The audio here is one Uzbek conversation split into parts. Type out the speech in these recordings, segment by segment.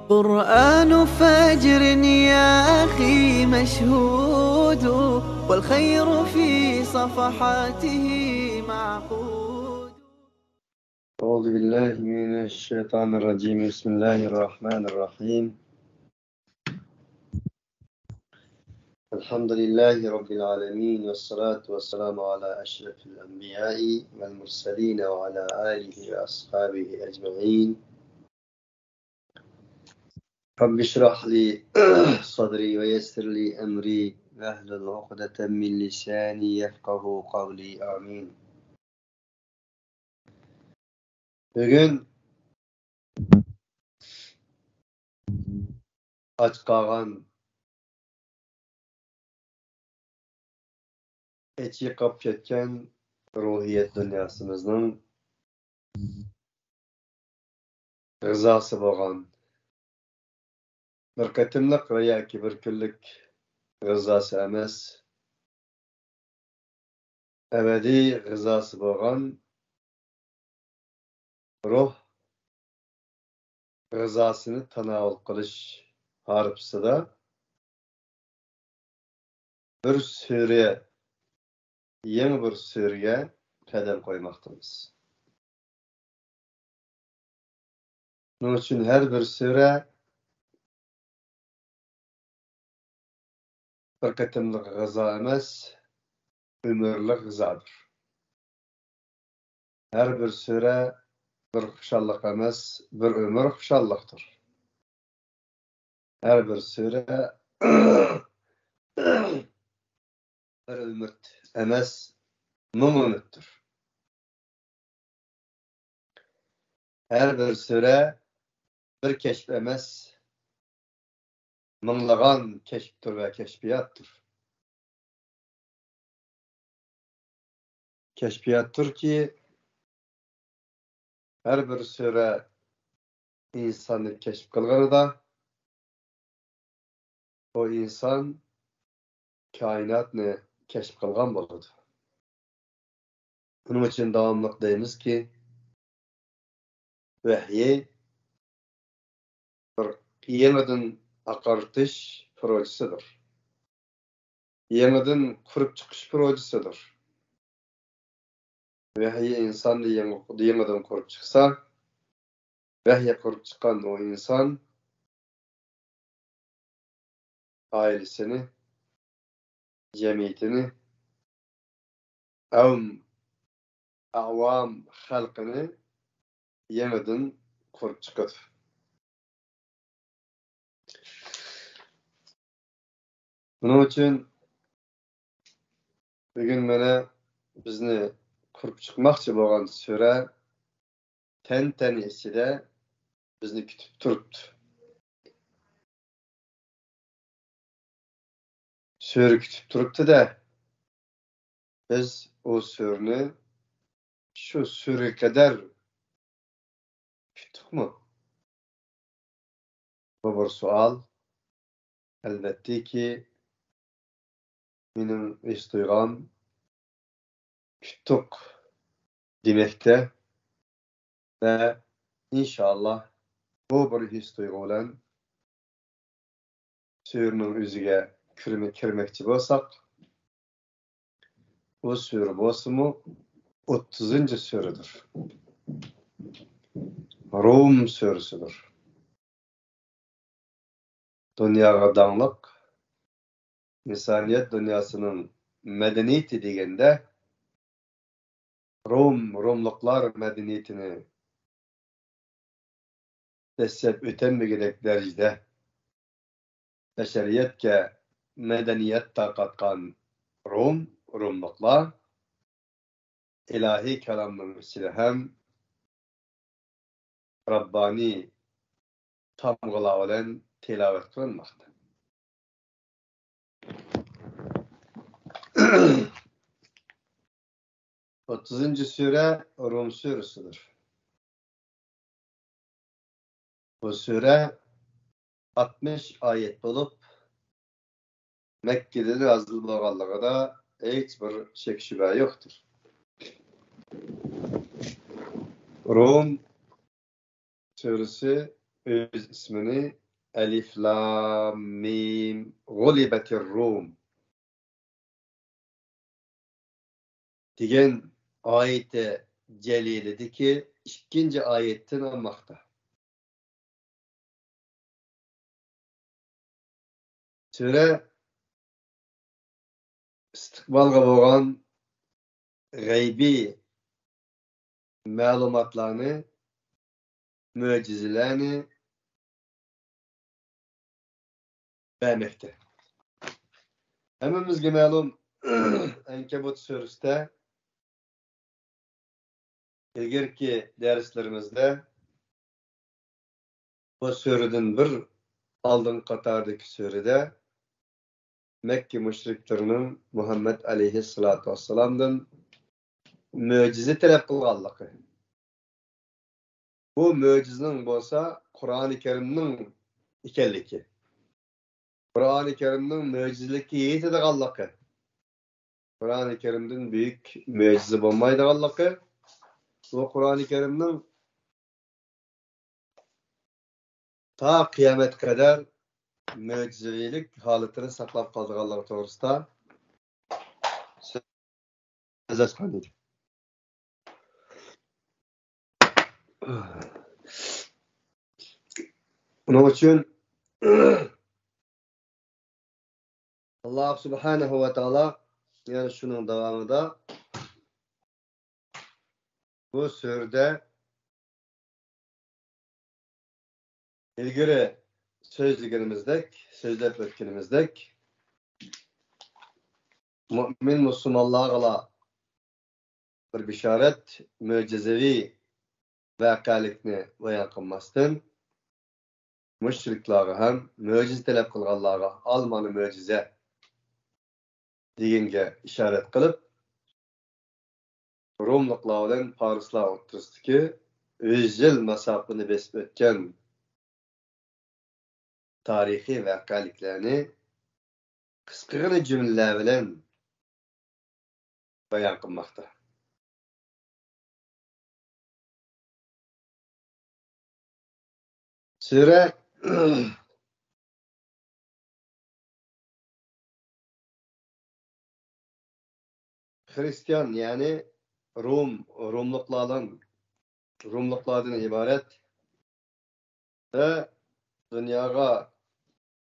قرآن فجر يا أخي مشهود والخير في صفحاته معقود. أعوذ بالله من الشيطان الرجيم. بسم الله الرحمن الرحيم. الحمد لله رب العالمين والصلاة والسلام على أشرف الأنبياء والمرسلين وعلى آله وأصحابه أجمعين. رب اشرح لي صدري ويسر لي أمري واحلل عقدة من لساني يفقه قولي. آمين. Bugün aç kalan, içi kap ketken ruhiyet dünyasımızın rızası boğan, bir qetimlik veya ki bir küllük rızası emes, ebedi rızası boğan ruh rızasını tanavul kılış harpsıda bir süreye, yeni bir süreye kadem koymaktayız. Bunun için her bir süre bir qetimlik rıza emes, ömürlük rızadır. Her bir süre bir huşallık emes, bir ömür huşallıktır. Her bir süre bir ümit emes, mum ümittir. Her bir süre bir keşf emes, mınlagan keşftir ve keşfiyattır. Keşfiyattır ki her bir süre insanı keşf kılgını da o insan kainatını keşf kılgan boludu. Bunun için devamlık deyimiz ki vahyi bir yeniden akartış projesidir. Yeniden kurup çıkış projesidir. Vahyi insanı yeniden kurup çıksa, vahyi kurup çıkan o insan ailesini, cemiyetini, avam halkını yeniden kurup çıkar. Bunun için bugün mene bizni kurup çıkmakçı boğan süre ten içinde bizni kütüp turuptu. Süre kütüp turuptu da biz o sürünü şu süre kadar küttük mü? Bu bir sual. Elbette ki benim istiyorum küttük demekte ve inşallah bu bir his duygulan sürünün üzüge kirmekçi bolsak o sürü bosumu 30. sürüdür. Rum sürüsüdür. Dünyaga dağlık insaniyet dünyasının medeniyeti degende Rumluklar medeniyetini desep ötenmegedek derecede beşeriyetke medeniyet takatkan Rumluklar ilahi kelamın içinde hem Rabbani tamgıla olan tilavet kılınmakta. Otuzuncu sure Rum suresidir. Bu sure 60 ayet bulup Mekke'de yazılı bolganlygy da hiç bir şek şübhe yoktur. Rum suresi öz ismini Elif Lam Mim Gulibetir Rum degan ayette celilideki ikinci ayetten almakta. Sure istiqbalga bo'lgan g'aybiy ma'lumotlarni, mo'jizalarni bermekte. Hammamizga ma'lum Ankabut surasida ilgirki derslerimizde bu suradan bir aldın Katar'daki surede Mekke müşriklerinin Muhammed aleyhissalatu vesselam'dan möcize talep kılganlığı. Bu möcizenin bolsa Kur'an-ı Kerim'nin ikenliki. Kur'an-ı Kerim'nin möcizeliki yetediganlığı. Kur'an-ı Kerim'den büyük möcize bulmaydiganlığı. Bu Kur'an-ı Kerim'nin ta kıyamet kadar möcizevilik halatını saklap kaldıganlığı doğrusunda söz açkanıydı. Onun için Allah Subhanahu ve Teala yani şunun devamında bu surede ilgili sözlep ötkenimizdek mümin Müslümanlarla bir bişaret möcizevi vakalikni bayan kılmasın. Müşrikleri hem möcize talep kılganlarga almanı möcize degenge işaret kılıp Rumluklardan Parislar o'ttirisdiki 100 yıl masafını besip ötken tarihi vakaliklerini kıskıgına cümleler bilen bayan kılmakta. Sure Hristiyan yani Rumluklardan ibaret ve dünyaya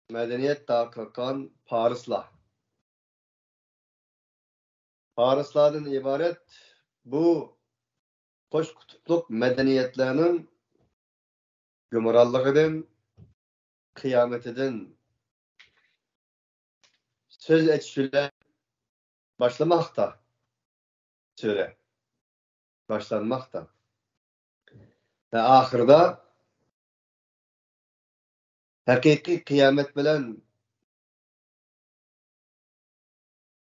medeniyet takikan Parislardan ibaret bu koş kutupluk medeniyetlerinin gümrallığından, kıyametinden söz etişiyle başlamakta. Söyle. Başlanmakta. Ve ahırda hakiki kıyamet bilen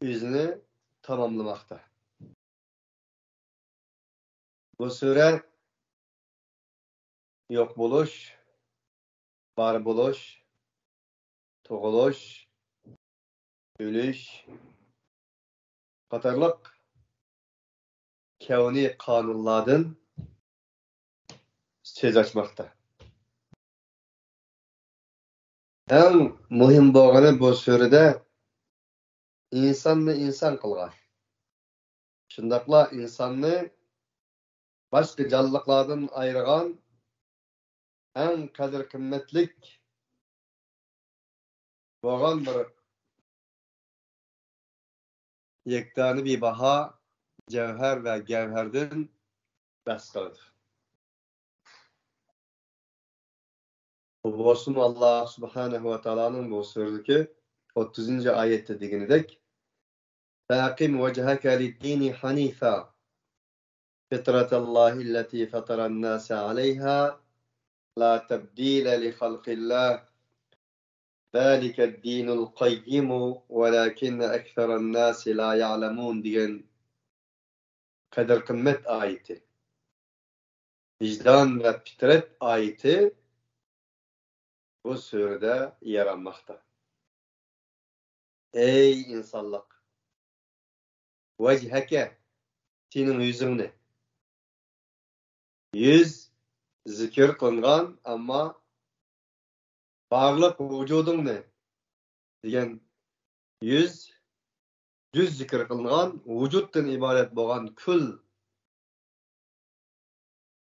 yüzünü tamamlamakta. Bu sure yok buluş, var buluş, toğuluş, ölüş, katarlık kevni kanunlardan söz açmakta. En mühim bolğany bu surede insanny insan kılgan. Şundakla insanny başka canlılıklardan ayırgan en kadir kıymetlik bolğan bir yektani bir baha cevher ve gevherden bas kılır. Bu bolsun Allah Subhanahu ve Taala'nın bu suredeki 30. ayette degenidek فَاقِمْ وَجْهَكَ لِلدِّينِ حَنِيفًا فِطْرَةَ اللّٰهِ الَّتِي فَطَرَ النَّاسَ عَلَيْهَا لَا تَبْدِيلَ لِخَلْقِ اللّٰهِ ذَلِكَ الدِّينُ الْقَيِّمُ وَلَكِنَّ أَكْثَرَ النَّاسِ لَا يَعْلَمُونَ diyen kadir kımmet ayeti. Vicdan ve fitret ayeti bu surede yer almakta. Ey insanlık! Vechheke senin yüzünü. Yüz zikir kılgan ama barliq vujudingni degan yüz zikr qilingan vujuddan iborat bo'lgan kul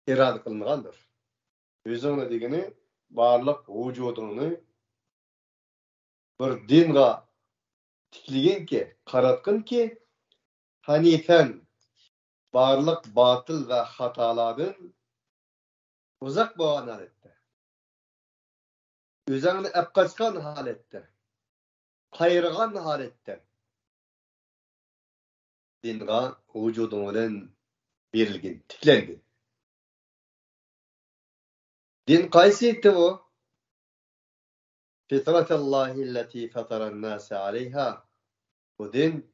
irada qilingandir. Yüzüngni degani barliq vujudingni bir dinga tikliginki, qaratqinki, hanifen barliq batıl ve hatalardan uzak bo'lgan holatda, o'zingni aqqachgan holatda, qayrıgan holatda dinga vujuding bilan berilgin, tiklengin. Din qaysi eti o? Fitratallahi allati fataran nase aleyha. Bu din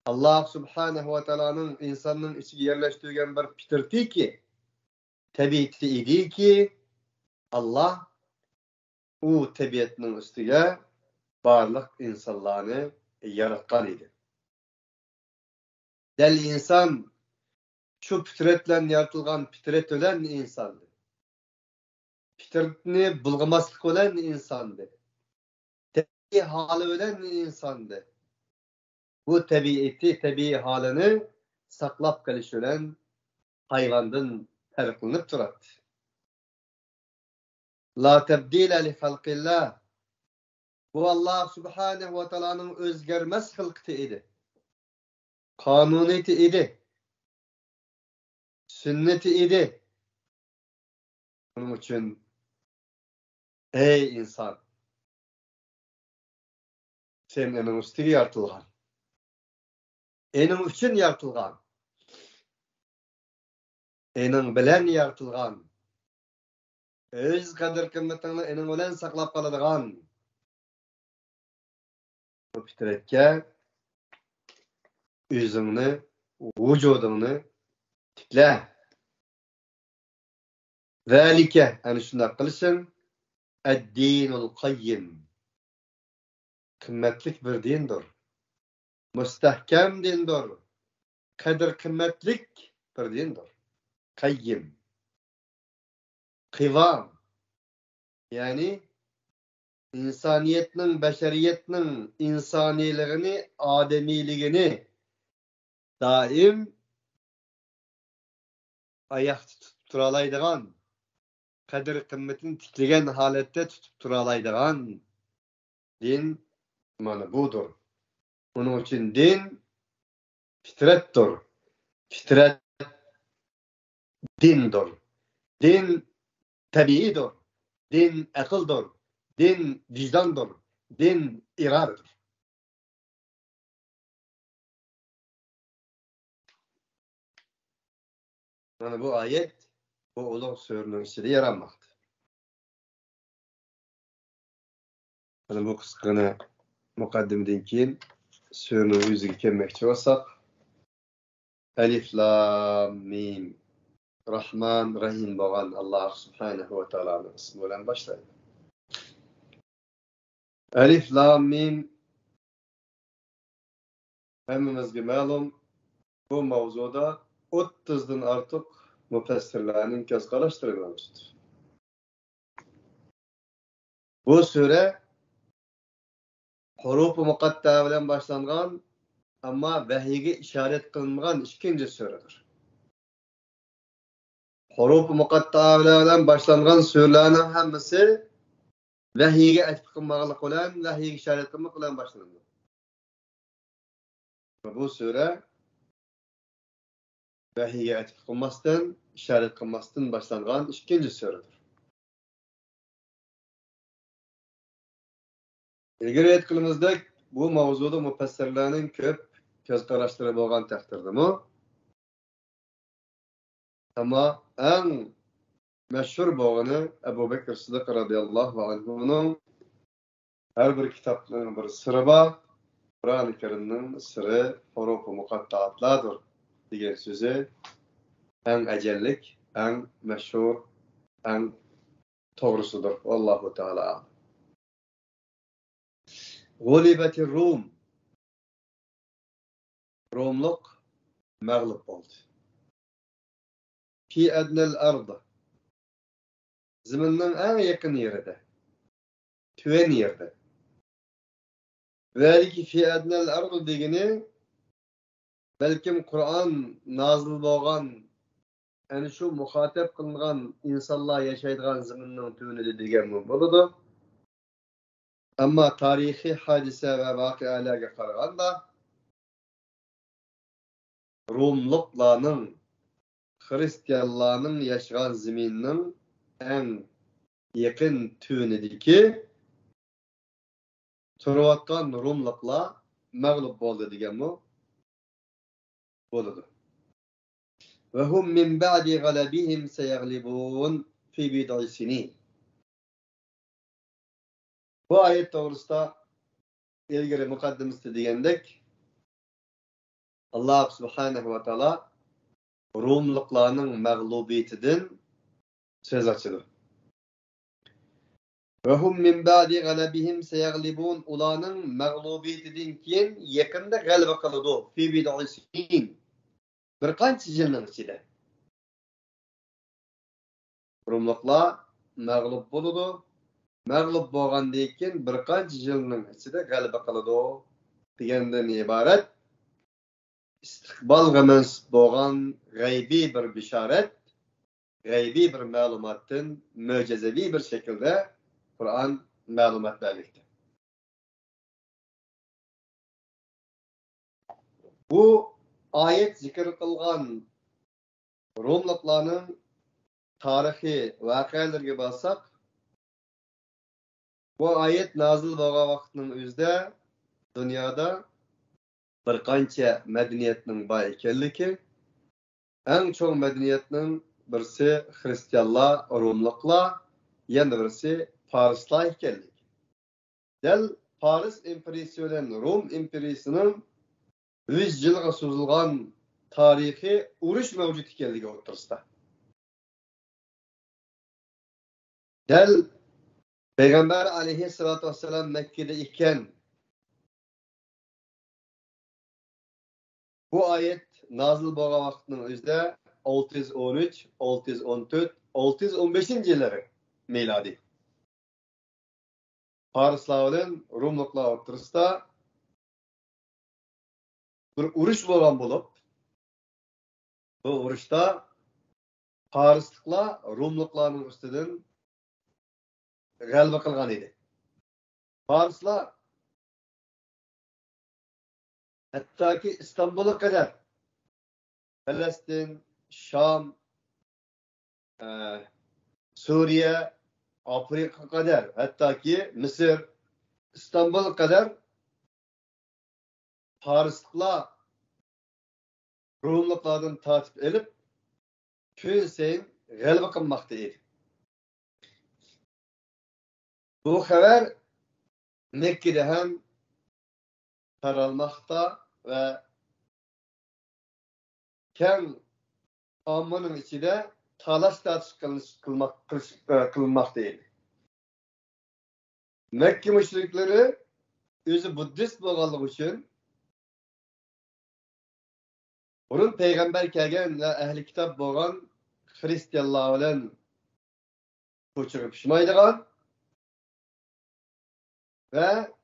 Allah subhanahu wa ta'ala'nın insanın içine yerleştirdiği bir fitrati ki, tabiati idi ki, Allah o tabiatının üstüge barliq insanlarını yaratgan idi. Del insan şu fitretle yaratılgan fitret ölen insandı. Fitretini bulgamaslık olan insandı. Tabii hali ölen insandı. Bu tabii halini saklap kaliş ölen hayvandan farklanıp durat. La tebdile li halqillah. Bu Allah subhanahu wa ta'ala'nın özgermez hılkıtı idi. Kanuniyeti idi. Sünneti idi. Bunun için ey insan, sen enin üstüge yaratılgan. Enin için yaratılgan. Enin bilen yaratılgan. Öz kadir kımmetini enin bilen saklap kalıdığan. Bu fitretke özüngni, vujudingni tikle. Zalike, yani şunday qilishing, ad-dinul qayyim. Kımmetlik bir dindir. Mustahkam dindir. Kadir kımmetlik bir dindir. Qayyim. Kıvam. Yani insaniyetinin, beşeriyetinin insaniliğini, ademiliğini daim ayakta tutup turalaydıgan, kadir kımmetini tikligen halette tutup turalaydıgan din mana budur. Onun için din fitrettir. Fitret dindir. Din tabiidir. Din akıldır. Din vicdandır. Din iradedir. Yani bu ayet bu ulug' so'rning ichida yaranmoqda. Yani bu qisqagina muqaddimdan keyin so'rning o'ziga kelmoqchi bo'lsak, Alif Lam Mim Rahman Rahim bo'lgan Allah subhanahu wa ta'alaning ismi bilan boshlaydi. Alif Lam Mim hammamizga ma'lum, bu mavzuda 30'dan artık müfessirlerin göz karıştırılmıştır. Bu sure huruf-u muqatta bilen başlangan ama vahiyge işaret kılınmagan ikinci suredir. Huruf-u muqatta bilen başlangan surelerin hemmisi vahiyge etki kılmaganlık bilen, vahiyge işaret kılmak bilen başlandı. Bu sure vahiyge etki kılmasdan, işaret kılmasdan başlangan ikinci suredir. İlgili etkilimizdek bu mavzuda müfessirlerin köp göz karıştırı bolgan takdirdimi? Ama en meşhur bolgany Ebu Bekir Sıddık radıyallahu anhu'nun her bir kitaplarının bir sırrı var. Kur'an-ı Kerim'nin sırrı huruf-u muqattaatlardır diyen sözü en ecellik, en meşhur, en doğrusudur. Allahu Teala. Gulibetir Rum. Rumluk mağlup oldu. Fi ednel ardı. Ziminin en yakın yerinde. tüven yerde. Veliki fi adnal ardı degini belkim Kur'an nazil bolgan yani şu muhatap kılıngan insanlar yaşaydıgan zımının tüvenide degen boludu. Ama tarihi hadise ve vakialarga qaraganda Rumluklarning Hristiyanlarning yaşagan ziminin en yakın tüvenideki turayotgan Rumluklar mağlup boldu degen boludu. Ve hum min ba'di galabihim seyaglibun fi bid'i sinin. Bu ayet doğrusunda ilgili mukaddimesi degендek Allah subhanahu ve taala Rumluklarning mağlubiyetinden söz açıdı. Ve hum min ba'di galabihim seyaglibun ularning mağlubiyetinden keyin yakında g'alaba qiladi fi bid'i sinin. Bir qancha yilning ichida Rumluklar mağlup boludu. Mağlup bolgandan keyin bir qancha yilning ichida g'alaba qiladi degenden iborat istiqbolga mansub bolgan g'aybiy bir bishorat, g'aybiy bir ma'lumotdan mo'jizaviy bir shaklda Qur'on ma'lumot bermoqda. Bu ayet zikr qilgan Rumluklarning tarixiy voqealariga borsak, bu ayet nazil bo'lgan vaqtning o'zida dunyoda bir qancha madaniyatning bor ekanligi, eng cho'ng madaniyatning birisi Hristiyanlar, Rumluklar, yana birisi Farislar ekanligi. Dal Faris imperiyasi bilan Rum imperiyasining 100 yilga so'zilgan tarixiy urush mavjud ekanligi o'rtasida. Dal Peygamber aleyhissalatu vesselam Mekke'de iken bu ayet nazil bolgan vaqtning o'zida 613, 614, 615 yilları miladi. Farislar bilan Rumluklar o'rtasida bir urush bo'lgan bo'lib, bu urushda Farisliklar Rumluklarning ustidan g'alaba qilgan edi. Farislar hattoki İstanbul'a kadar Filistin, Şam, Suriye, Afrika kadar hattoki Mısır, İstanbul'a kadar Farisliklar Rumluklardan tatip edip kun sayin g'alaba qilmoqda edi. Bu haber Mekke'de hem taralmakta ve keng ammanın içinde talaş kılınmaktaydı. Mekke müşrikleri özü Buddhist bolganlığı için onun peygamber kelgen ve ehli kitap bolgan Hristiyanlar bilen ko'chirib pishmaydigan ve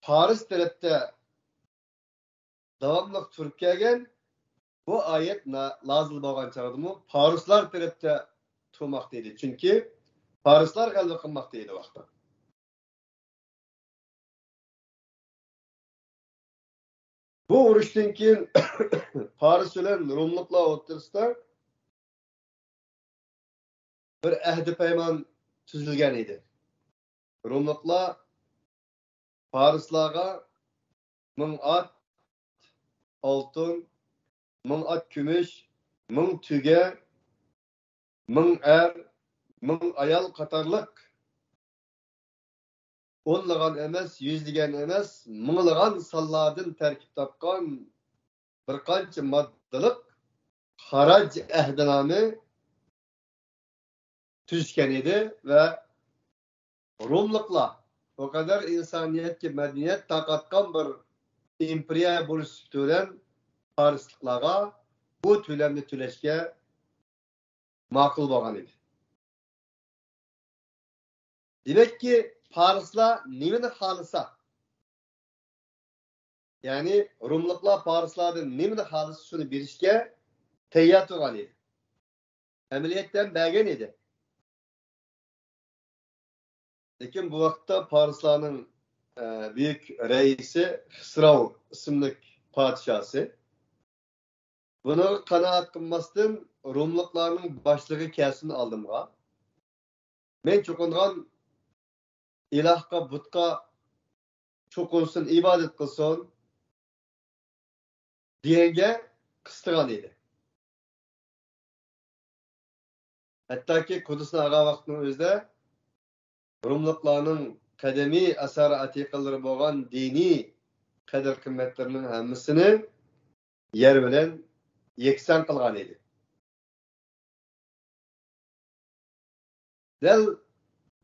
Paris tarafta davamlı turib kelgan bu ayet nazil bo'lgan chog'da Parislar tarafta turmoqda edi. Chunki Parislar g'alaba qilmoqda edi vaqtda. Bu urushdan keyin Paris bilan Rumluklar o'rtasida bir ahdi paymon tuzilgan edi. Rumluklar Farislarga 1000 at oltin, 1000 at kumush, 1000 tuga, 1000 er, 1000 ayol qatorliq o'nlagan emas, yuzlagan emas, minglagan sonlardan tarkib topgan bir qancha moddalik xaraj ahdinomi tuzgan edi ve Rumluklar o kadar insaniyetki medeniyet takatkan bir imperiya bo'lish bilan Farisliklarga bu to'lamni to'lashga ma'qul bo'lgan edi. Demek ki Parislar nimani xalisa? Yani Rumluklar Parislardan nimani xalisa şunu berishga tayyor turgan edi. Amaliyotdan bergan edi. Lekin bu vaqtda Parislarning büyük reisi Xisrav ismli padişahı bunu kanaat kılmasdan Rumluklarning boshlig'i kelsin oldimga. Men cho'qingan ilahga, butga cho'qinsin, ibodat qilsin deganga qistirgan edi. Hattoki Kudusni ag'a vaqtning o'zida Rumluklarning qadimiy asar atiqalari bo'lgan diniy qadr qimmatlarining hammasini yer bilan yeksan qilgan edi. Dal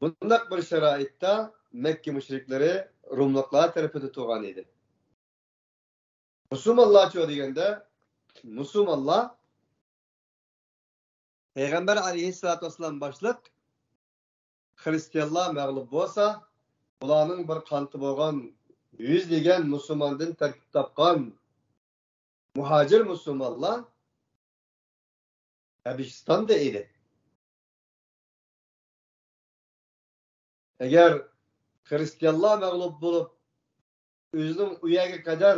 bundaq bir sharoitda Mekke mushrikleri Rumluklar tarafida turgan edi. Musulmonlar cho deganda musulmonlar Peygamber aleyhissalatu vesselam başlık Hristiyanlar mağlup bolsa, ularning bir qanti bo'lgan 100 degan musulmondan tarkib topgan muhacir musulmonlar Habistonda edi. Eğer Hristiyanlar mağlup bulup o'zining uyaga qadar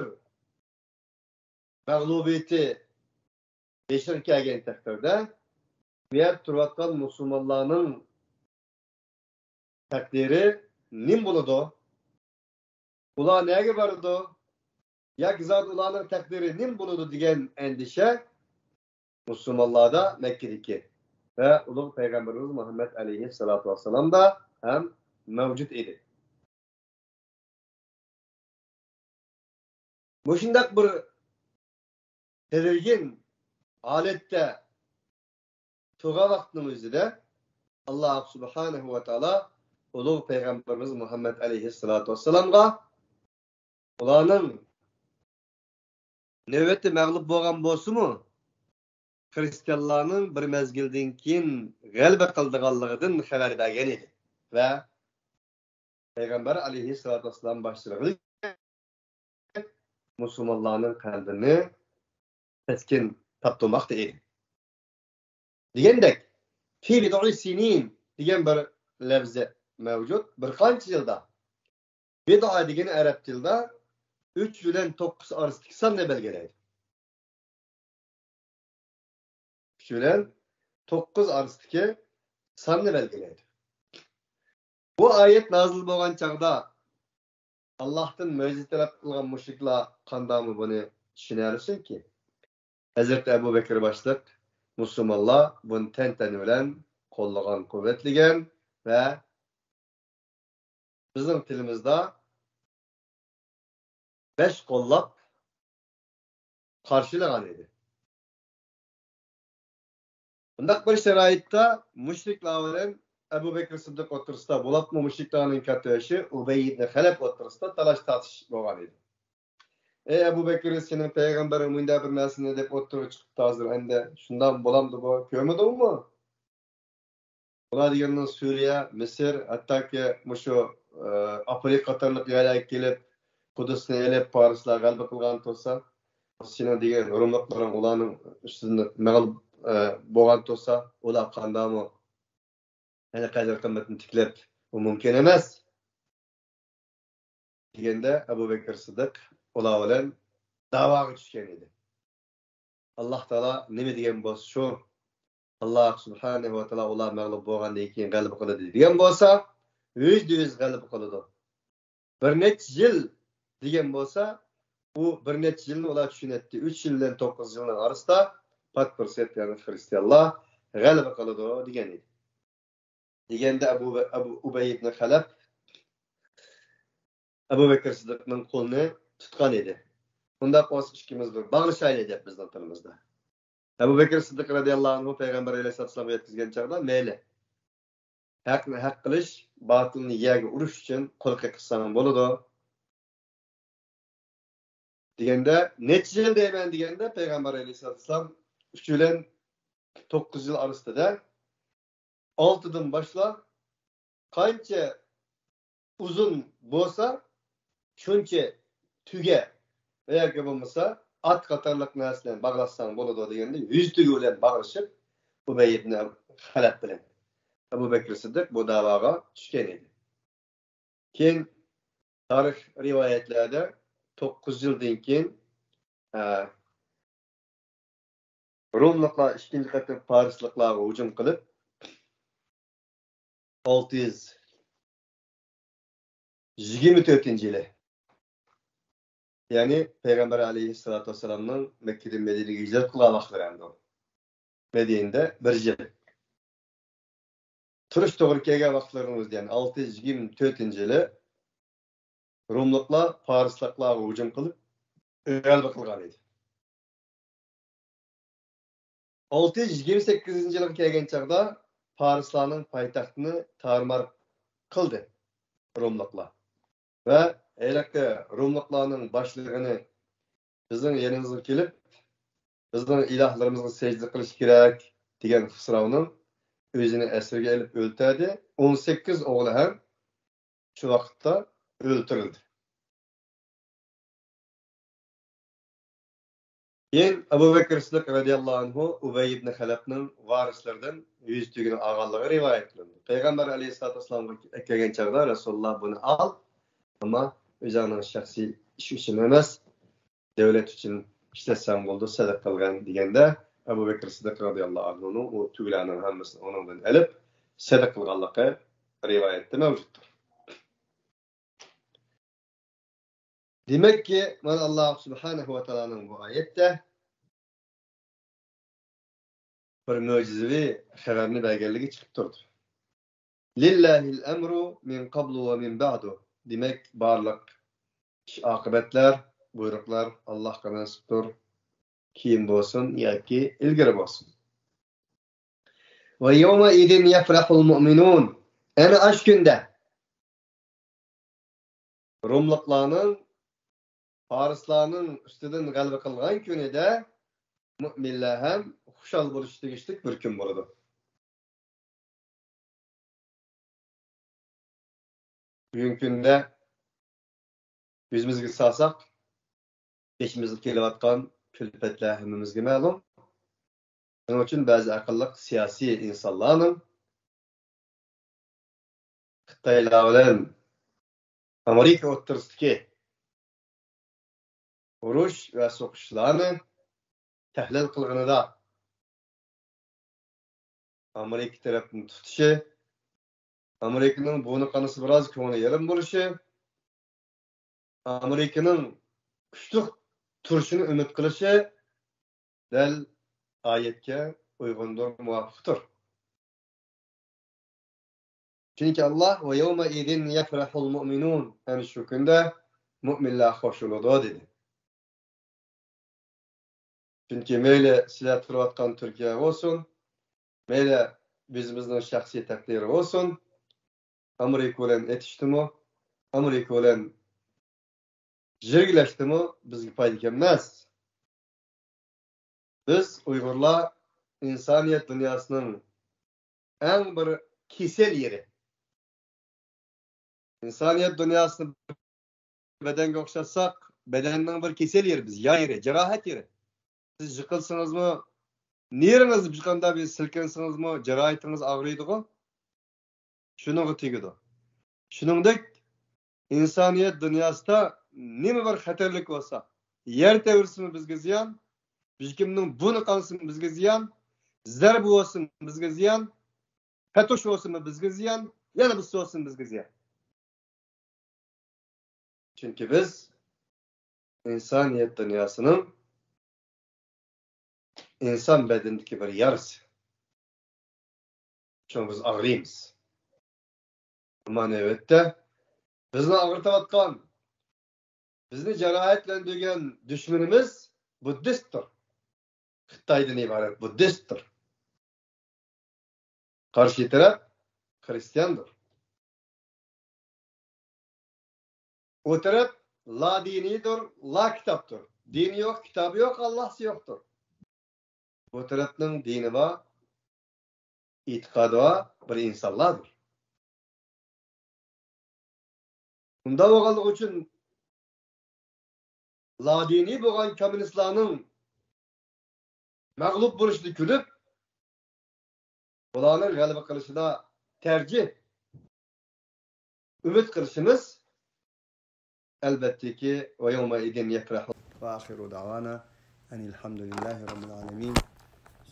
mag'lubiyati beşir kelgan taqdirda bu yer turayotgan musulmonlarning taqdiri nim bo'ladi? Ular nega boradi? Yoki zot ularning taqdiri nim bo'ladi degan endişe musulmonlarda Mekkedeki ve ulug' Peygamberimiz Muhammed aleyhissalatu vesselam'da hem mevcut idi. Bu şundak bir tedirgin alette tuğa vaktinin özüde Allah subhanahu ve taala ulug' Peygamberimiz Muhammed aleyhissalatu vesselam'ga ularning növbeti mağlup bo'lgan bo'lsa-mu Hristiyanlarning bir mezgildan keyin g'alaba qildiganligidan xabar bergan edi ve Peygamber aleyhissalatu vesselam başçılığı musulmonlarning qalbini teskin taptırmakta edi. Degandek, fi bid'i sinin degan bir lafzi mevcut. Bir qancha yilda bid'a degan arab tilida 3 bilan 9 orasidagi sonni belgilaydi. 3 bilan 9 orasidagi sonni belgilaydi. Bu ayet nazil bo'lgan chaqda Allah'tan mo'jiza talab qilgan mushriklar qandoqmi buni tushunarsinki? Hazrat Abu Bakr boshliq musulmonlar buni tantana bilan qo'llagan, quvvatlagan ve bizning tilimizda 5 qo'llab qarshilagan edi. Bundaq bir sharoitda mushriklar bilan Abu Bakr Siddiq o'tirsida bo'libmi mushriklarning kattashi Ubay ibn Xalaf o'tirsida talash tartish bo'lgan edi. Ey Abu Bakr, senin peygamberin bunda bir narsani deb o'tirib chiqibdi hozir endi shundan bo'lamdi bu ko'rmadingmi? Ular degandan Suriya, Misr, hattoki mushu Afrika qatorliq yerlarga kelib Qudusni elib Parislar g'alaba qilgan bo'lsa, sening degan Rumliklarning ularning ustidan mag'lub bo'lgan bo'lsa, ular qandoqmi yani qadr qimmatini tiklab bu mumkin emas deganda Abu Bakr Siddiq ular bilan da'voga tushgan edi. Alloh taolo nima degan bo'lsa shu Allah subhanahu wa taala ular mag'lub bo'lgandan keyin g'alaba qiladi degan bo'lsa, %100 g'alaba qiladi. Bir necha yil degan bo'lsa, u bir necha yilni ular tushunadi. 3 yildan 9 yilning orasida pat% yani Hristiyanlar g'alaba qiladi degan edi. Deganda Abu Ubay ibn Xalaf Abu Bakr Siddiqning qo'lini tutgan edi. Bunda qo's ikkimiz bir bag'lashaylik deb bizning tilimizda. Abu Bakr Siddiq radhiyallohu anhu Peygamber aleyhissalomga yetkazgan chaqda mayli. Haqni haq qilish, batilni yerga urish uchun qo'l qilsam bo'ladi. Deganda necha yil deyman deganda Peygamber aleyhissalom 3 bilan 9 yil orasida 6dan boshlab qancha uzun bolsa, şuncha tüge veya bo'lmasa at qatorliq narsalarni bag'lassang bo'ladi deganda 100 tugi bilan bag'lashib Ubay ibn Halab bilan Abu Bakr Siddiq bu da'voga tushgan edi. Keyin tarix rivoyatlarda 9 yildan keyin Rumliklar ikkinchi qatim Parisliklarga hujum qilib 624-yili ya'ni Peygamber Aleyhisselatü Vesselam'ın Mekke'den Medine'ye hicret kılan vaqtlarında Medine'de bir yıl. Turuş doğru kelgan vaqtlarımızda yani 624-yili Rumliklar Parisliklarga hujum qilib g'alaba qilgan edi. 628-yilga kelgan chaqda Parislarning poytaxtini tarmar qildi Rumliklar. Ve elbette Rumliklarning boshlig'ini bizning yanimizga kelib, bizning ilahlarımızga secde qilish kerak degan so'rovning o'zini asirga olib o'ltirdi. 18 o'g'li ham shu vaqtda o'ltirildi. Keyin Abu Bakr Siddiq radhiyallohu anhu Ubay ibn Halabning varislaridan 100 tugini olganligi rivoyat qilindi. Payg'ambar alayhisolatu vasallamga kelgan chaqda Rasululloh buni al, ama o'zining shaxsiy ish uchun emas, davlat uchun ishlasam bo'ldi, sadaqa qilgan deganda Abu Bakr Siddiq radhiyallohu anhuning o tuglarning hammasini onundan olib sadaqa qilganligi rivoyatda mavjuddir. Demek ki Allah Subhanahu ve Taala'nın bu ayette bir mucizevi haberini belgeligi çıkıp durdu. Lillahil emru min qablu ve min ba'du. Demek barlık akıbetler, buyruklar Allah'a mensuptur. Kim bolsun ya ki ilgiri bolsun. Ve yevme idin yefrahul mu'minun. Ene aş günde Rumluklarının Parislarning ustidan g'alaba qilgan kunida mu'minlar ham xushal bo'lish tegishlik bir kun bo'ladi. Bugungi kunda yuzimizga solsak, beshimizga kelayotgan kulfatlar hammamizga ma'lum. Shuning uchun ba'zi aqlli siyosiy insonlarning Xitoylar bilan Amerika o'rtasidagi urush ve so'qishlarni tahlil qilganida Amerika tarafini tutishi, Amerikaning buni qanisi biroz ko'ngli yarim bo'lishi, Amerikaning kuchli turishini umid qilishi dal oyatga uyg'undir, muvofiqdir. Chunki Alloh va yawma idin yafrahul mu'minun, ana shu kunda mu'minlar xush bo'ladi dedi. Çünkü meyle sizler turayotgan Türkiye olsun, meyle bizimizin şahsi takdiri olsun, Amerika bilan etişdimi, Amerika bilan jirgileşdimi, bizga foyda kelmas. Biz Uyg'urlar insoniyat dunyosining eng bir kesel yeri. İnsaniyat dunyosini bedenge o'xshatsak, bedenning bir kesel yeri biz, yeri, jarohat yeri. Siz yıkılsınız mı? Nereniz bir kanda bir silkensiniz mi? Cerahatiniz ağrıydı. Şunu tegidi. Shuningdek, insoniyat dunyosida nima bir xatarlik bo'lsa, yer tevirsimi bizga ziyon, bizimning buni qilsin bizga ziyon, zarb bo'lsin bizga ziyon, fatosh bo'lsin bizga ziyon, yana bir bo'lsin bizga ziyon. Chunki biz insoniyat dunyosining insan bedenindeki bir yarısı. Çünkü biz ağrıyız. Ama növbette bizni ağırtavatkan, bizni cerahatlendirgen düşmanımız Buddisttir. Xitoydan ibaret Buddisttir. Karşı taraf Hristiyandır. O taraf la dinidir, la kitaptır. Dini yok, kitabı yok, Allah'sı yoktur. Bu tarafның dini var, itikadı var, bir insanlardır. Bunda boğanlık üçün ladini boğan komünistlarning mag'lub bo'lishini kulib, ularning g'alaba qilishida tercih ümit qilishimiz elbette ki ve yevme idin yefrahu. Ve ahiru davana enilhamdülillahi rabbil alemin.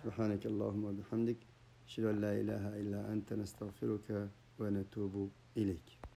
Subhaneke Allahumma bihamdik. Şiru la ilahe illa ente nestağfiruke ve netubu ileyk.